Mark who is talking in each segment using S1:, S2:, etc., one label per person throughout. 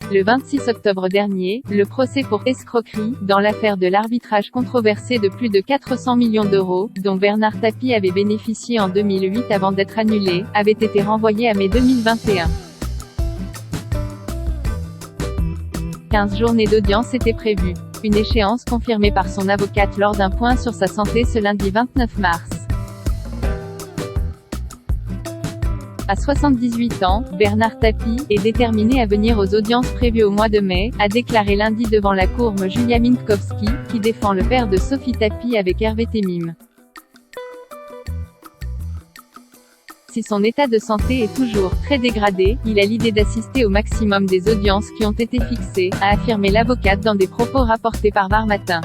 S1: Le 26 octobre dernier, le procès pour escroquerie, dans l'affaire de l'arbitrage controversé de plus de 400 millions d'euros, dont Bernard Tapie avait bénéficié en 2008 avant d'être annulé, avait été renvoyé à mai 2021. 15 journées d'audience étaient prévues. Une échéance confirmée par son avocate lors d'un point sur sa santé ce lundi 29 mars. À 78 ans, Bernard Tapie est déterminé à venir aux audiences prévues au mois de mai, a déclaré lundi devant la cour Julia Minkowski, qui défend le père de Sophie Tapie avec Hervé Temim. Si son état de santé est toujours très dégradé, il a l'idée d'assister au maximum des audiences qui ont été fixées, a affirmé l'avocate dans des propos rapportés par Var Matin.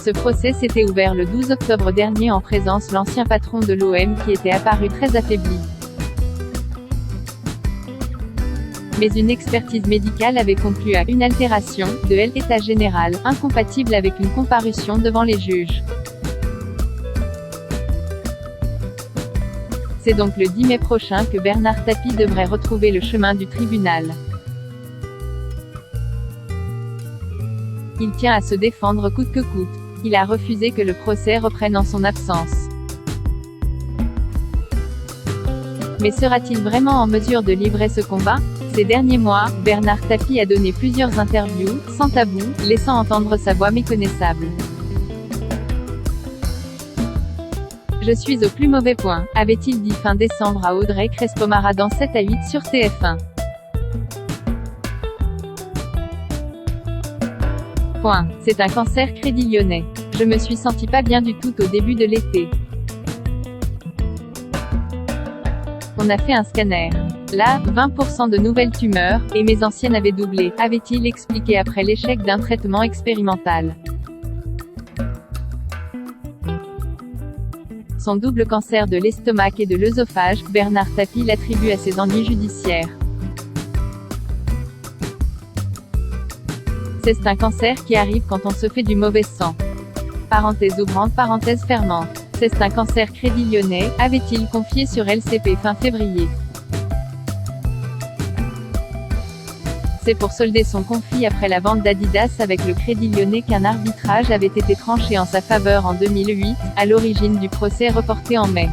S1: Ce procès s'était ouvert le 12 octobre dernier en présence l'ancien patron de l'OM qui était apparu très affaibli. Mais une expertise médicale avait conclu à une altération de l'état général, incompatible avec une comparution devant les juges. C'est donc le 10 mai prochain que Bernard Tapie devrait retrouver le chemin du tribunal. Il tient à se défendre coûte que coûte. Il a refusé que le procès reprenne en son absence. Mais sera-t-il vraiment en mesure de livrer ce combat? Ces derniers mois, Bernard Tapie a donné plusieurs interviews, sans tabou, laissant entendre sa voix méconnaissable. Je suis au plus mauvais point, avait-il dit fin décembre à Audrey Crespo-Mara dans 7 à 8 sur TF1. C'est un cancer, crédit Lyonnais. Je me suis senti pas bien du tout au début de l'été. On a fait un scanner. Là, 20% de nouvelles tumeurs, et mes anciennes avaient doublé, avait-il expliqué après l'échec d'un traitement expérimental. Son double cancer de l'estomac et de l'œsophage, Bernard Tapie l'attribue à ses ennuis judiciaires. C'est un cancer qui arrive quand on se fait du mauvais sang. Parenthèse ouvrante, parenthèse fermante. C'est un cancer, crédit Lyonnais, avait-il confié sur LCP fin février. C'est pour solder son conflit après la vente d'Adidas avec le Crédit Lyonnais qu'un arbitrage avait été tranché en sa faveur en 2008, à l'origine du procès reporté en mai.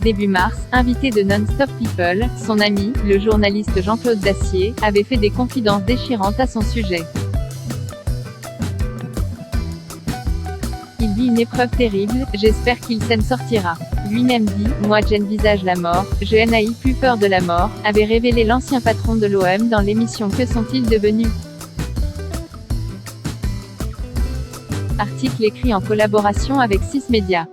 S1: Début mars, invité de Non-Stop People, son ami, le journaliste Jean-Claude Dacier, avait fait des confidences déchirantes à son sujet. Il vit une épreuve terrible, j'espère qu'il s'en sortira. Lui-même dit, moi j'envisage la mort, je n'ai plus peur de la mort, avait révélé l'ancien patron de l'OM dans l'émission Que sont-ils devenus? Article écrit en collaboration avec 6 Médias.